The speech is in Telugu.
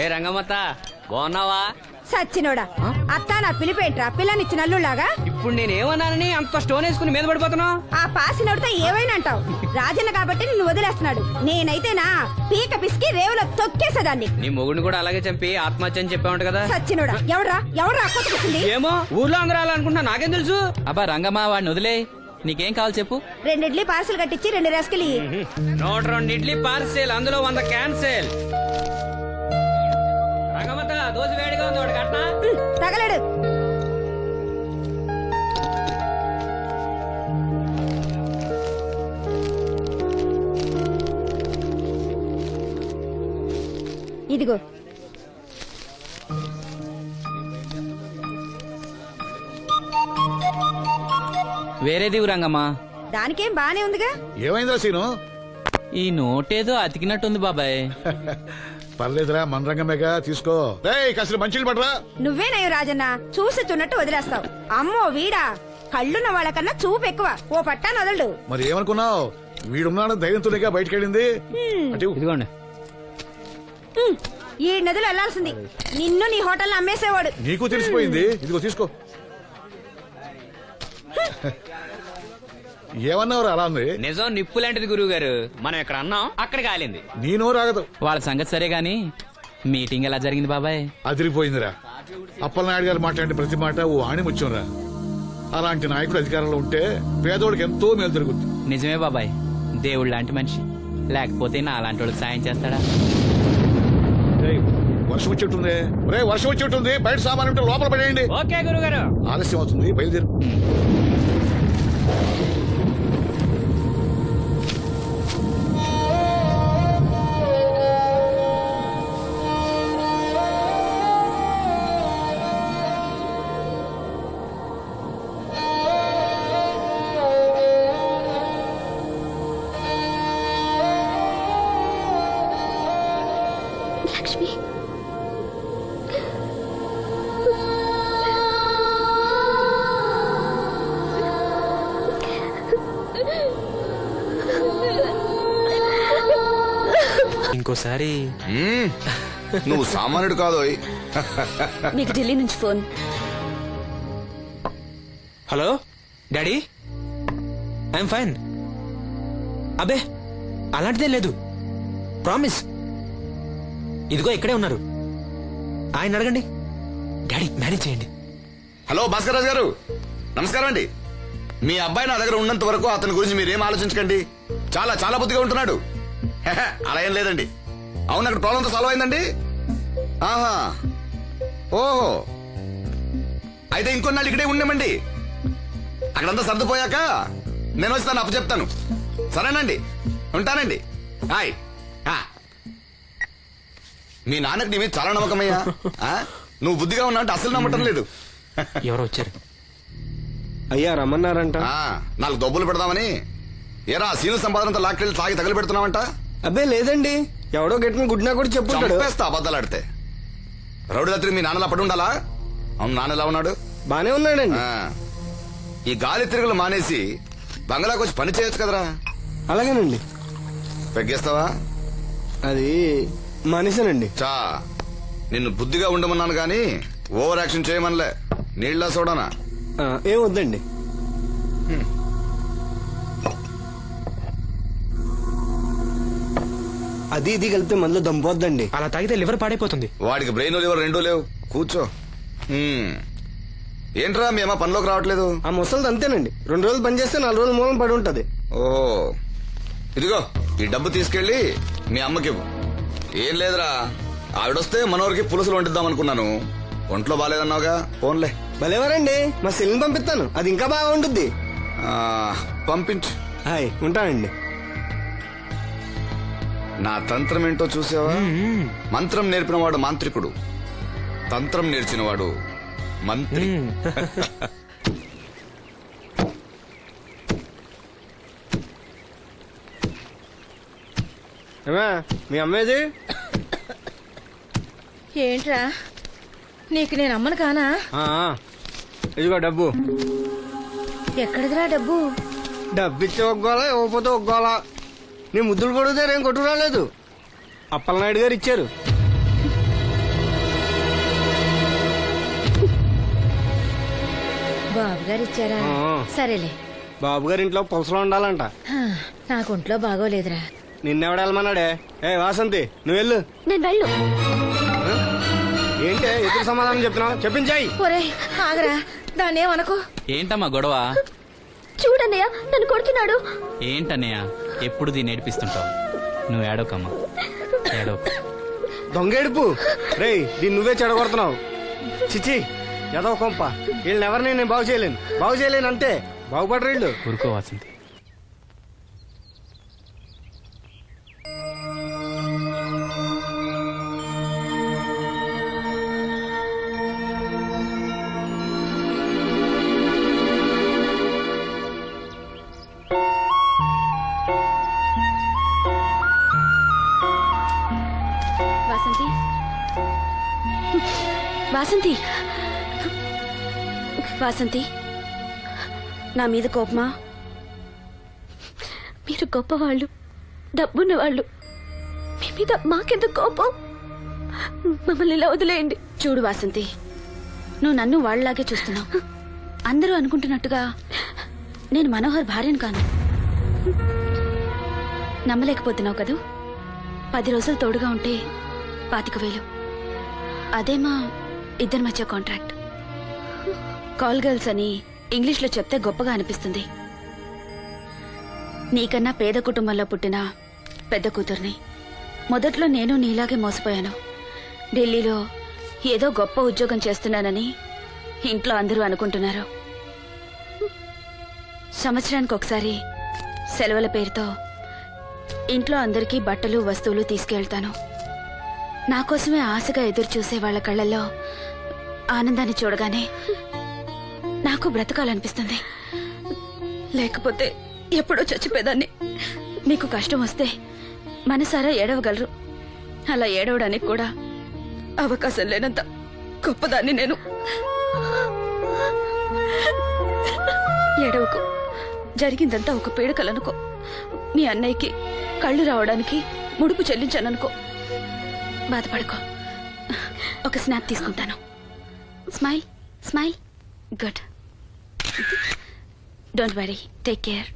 ఏ రంగమ్మత్త బాగున్నావా? సచ్చినోడా అత్త నా పిలిపేంట్రా పిల్లనిచ్చి నల్లులాగా. ఇప్పుడు నేనేమన్నానని అంత స్టోన్ వేసుకుని మీద పడిపోతున్నావు? ఆ పాసినోడితో ఏవైనా అంటావు. రాజన్న కాబట్టి నిన్ను వదిలేస్తున్నాడు. నేనైతేనా పీక పిసికి రేవులో తొక్కేసేదాన్ని. నీ మొగుడిని కూడా అలాగే చంపి ఆత్మహత్య అని చెప్పావంట కదా? సచ్చినోడా ఎవడ్రా కొట్టుకొచ్చింది? ఏమో ఊర్లో అందరూ అలా అనుకుంటున్నా, నాకేం తెలుసు? అబ్బా రంగమ్మ వాడిని వదిలే, నీకేం కావాలి చెప్పు. 2 ఇడ్లీ పార్సల్ కట్టించి 2 రస్కులు ఇయ్యి. 102 ఇడ్లీ పార్సెల్, అందులో 100 క్యాన్సెల్. రంగమ్మత్త దోశ వేడిగా ఉంది, ఒకటి కట్నా? తగలడు. ఇదిగో వేరేది రంగమ్మ. దానికేం బానే ఉందిగా. ఏమైందిరా సీను? ఈ నోటేదో అతికినట్టుంది బాబాయ్. పర్లేదురా, మన రంగమేగా, తీసుకో. కాసిన మంచిలు పడరా. నువ్వేనయ్యో రాజన్న, చూసి చున్నట్టు వదిలేస్తావు. అమ్మో వీడా, కళ్ళున్న వాళ్ళకన్నా చూపు ఎక్కువ. ఓ పట్టా నదలడు. మరి ఏమనుకున్నావు? వీడున్నాడు ధైర్యంతోనేగా బయటకెళ్ళింది. అటు ఇదిగోండి. ఈ నదులు వెళ్లాల్సింది. నిన్ను నీ హోటల్ అమ్మేసేవాడు. నీకు తెలిసిపోయింది. ఇదిగో తీసుకో. ఏమన్నావురా అలా ఉంది? నిజం నిప్పు లాంటిది గురువు గారు. మనం ఇక్కడ అన్నాం, అక్కడ కాలింది. నీ నోరు ఆగదు. వాళ్ళ సంగతి సరే గాని మీటింగ్ ఎలా జరిగింది బాబాయ్? అదిరిపోయిందిరా. అప్పలనాయుడు గారు మాట్లాడిన ప్రతి మాట ఓ ఆణిముత్యంరా. అలాంటి నాయకుడు అధికారంలో ఉంటే పేదోడికి ఎంతో మేలు జరుగుతుంది. నిజమే బాబాయ్, దేవుడు లాంటి మనిషి. లేకపోతే నా అలాంటి వాళ్ళకి సాయం చేస్తాడా? వర్షం వచ్చేట్టుంది. వర్షం వచ్చేట్టుంది. బయట సామాన్ ఉంటే లోపల పడేయండి. ఓకే గురువు గారు. ఆలస్యం అవుతుంది, బయలుదేరు. లక్ష్మి, ఇంకోసారి నువ్వు సామాన్యుడు కాదు. మీకు ఢిల్లీ నుంచి phone. Hello daddy, I'm fine. అబే అలాంటిదేం లేదు, ప్రామిస్. ఇదిగో ఇక్కడే ఉన్నారు, ఆయన అడగండి. డాడీ మేనేజ్ చేయండి. హలో భాస్కర్ రాజు గారు, నమస్కారం అండి. మీ అబ్బాయి నా దగ్గర ఉన్నంత వరకు అతని గురించి మీరేం ఆలోచించకండి. చాలా చాలా బుద్ధిగా ఉంటున్నాడు. అలా ఏం లేదండి. అవును, అక్కడ ప్రాబ్లంతో సాల్వ్ అయిందండి. ఆహా, ఓహో, అయితే ఇంకొన్నాళ్ళు ఇక్కడే ఉండమండి. అక్కడంతా సర్దుపోయాక నేను వస్తాను, అప్పు చెప్తాను. సరేనండి, ఉంటానండి. హాయ్. మీ నాన్నకి నీ మీద చాలా నమ్మకమయ్యా. నువ్వు బుద్ధిగా ఉన్నావు అంటే అసలు నమ్మటం లేదు. ఎవరో వచ్చారు. అయ్యా రమ్మన్నారంట. 4 దొబ్బులు పెడదామని. ఏరా సీను సంపాదనంతో లాక్కెళ్ళి తాగి తగలు పెడుతున్నావంట? అబ్బే లేదండి, ఎవడో గట్టిన గుడ్నా కూడా చెప్పుంటాడు. చంపేస్తా అబద్ధాలాడితే. రౌడీ రాత్రి మీ నాన్నలా పడి ఉండాలా? అవును, నాన్న ఎలా ఉన్నాడు? బానే ఉన్నాడండి. ఈ గాలి తిరుగులు మానేసి బంగ్లాకి వచ్చి పని చేయొచ్చు కదరా. అలాగేనండి. పెగ్గేస్తావా? అది మనిషినండి. చా, నిన్ను బుద్ధిగా ఉండమన్నాను గాని ఓవర్ యాక్షన్ చేయమనలే. నీళ్ళ సోడానా? ఏం వద్దండి. అది ఇది కలిపితే మనలో దంపోద్దండి. అలా తాగితే లివర్ పాడైపోతుంది. వాడికి బ్రెయిన్ లివర్ రెండూ లేవు. కూర్చో. ఏంట్రా మేమా పనిలోకి రావట్లేదు? ఆ ముసలిది అంతేనండి, 2 రోజులు పని చేస్తే 4 రోజులు మూలం పడి ఉంటది. ఓహో, ఇదిగో ఈ డబ్బు తీసుకెళ్లి మీ అమ్మకివ్వు. ఏం లేదురా, ఆవిడొస్తే మనోరికి పులుసులు వండిద్దాం అనుకున్నాను. ఒంట్లో బాగాలేదన్నావుగా, ఫోన్లే. భలేవారండి, మా సెల్ని పంపిస్తాను, అది ఇంకా బాగా ఉంటుంది. పంపించు. హాయ్, ఉంటానండి. నా తంత్రం ఏంటో చూసావా? మంత్రం నేర్పినవాడు మాంత్రికుడు, తంత్రం నేర్చినవాడు మంత్రి. మీ అమ్మేది? ఏంట్రా, నీకు నేను అమ్మను కానా? ఇదిగో డబ్బు. ఎక్కడిదిరా డబ్బు? డబ్బిచ్చి ఒగ్గోలా, ఇవ్వకపోతే ఒగ్గోలా. నీ ముద్దులు పడితే ఏం కొట్టు రాలేదు. అప్పలనాయుడు గారు ఇచ్చారు. బాబు గారు ఇచ్చారా? ఆ. సరేలే. బాబు గారి ఇంట్లో పులసలో ఉండాలంట. హా, నాకు ఒంట్లో బాగోలేదురా. నిన్నెవడ వెళ్ళమన్నాడే? ఏ వాసంతి నువ్వు వెళ్ళు. నేను వెళ్ళు. ఏంటే ఎదురు సమాధానం చెప్తున్నావు? చెప్పించాయి. ఒరే ఆగరా, దాన్ని ఏమనుకో. ఏంటమ్మా గొడవ? చూడన్నయ్య నన్ను కొడుతున్నాడు. ఏంటన్నయ్య ఎప్పుడు దీన్ని ఏడిపిస్తుంటావు? నువ్వు ఏడవకమ్మా, ఏడవకు. దొంగేడుపు రేయ్, దీన్ని నువ్వే చెడగొడుతున్నావు. చిచి ఎదవ కొంప. వీళ్ళని ఎవరిని నేను బాగు చేయలేను అంతే. బాగుపడరు వీళ్ళు. ఊరుకో వాసంతి. వాసంతి, వాసంతి, వాసంతి, నా మీద కోపమా? మీరు గొప్పవాళ్ళు, డబ్బున్న వాళ్ళు. మీ మీద మాకెంత కోపం? మమ్మల్ని ఇలా వదిలేయండి. చూడు వాసంతి, నువ్వు నన్ను వాళ్ళలాగే చూస్తున్నావు. అందరూ అనుకుంటున్నట్టుగా నేను మనోహర్ భార్యను కాను. నమ్మలేకపోతున్నావు కదూ? 10 రోజులు తోడుగా ఉంటే 25,000. అదే మా ఇద్దరి మధ్య కాంట్రాక్ట్. కాల్ గర్ల్స్ అని ఇంగ్లీష్లో చెప్తే గొప్పగా అనిపిస్తుంది. నీకన్నా పేద కుటుంబంలో పుట్టిన పెద్ద కూతుర్ని. మొదట్లో నేను నీలాగే మోసపోయాను. ఢిల్లీలో ఏదో గొప్ప ఉద్యోగం చేస్తున్నానని ఇంట్లో అందరూ అనుకుంటున్నారు. సంవత్సరానికి ఒకసారి సెలవుల పేరుతో ఇంట్లో అందరికీ బట్టలు వస్తువులు తీసుకెళ్తాను. నా కోసమే ఆశగా ఎదురు చూసే వాళ్ళ కళ్ళల్లో ఆనందాన్ని చూడగానే నాకు బ్రతకాలనిపిస్తుంది. లేకపోతే ఎప్పుడో చచ్చిపోయేదాన్ని. మీకు కష్టం వస్తే మనసారా ఏడవగలరు. అలా ఏడవడానికి కూడా అవకాశం లేనంత గొప్పదాన్ని నేను. ఏడవకు. జరిగిందంతా ఒక పీడకలనుకో. మీ అన్నయ్యకి కళ్ళు రావడానికి ముడుపు చెల్లించాననుకో. బాధపడుకో. ఒక స్నాప్ తీసుకుంటాను. Smile smile. Good. Don't worry. Take care.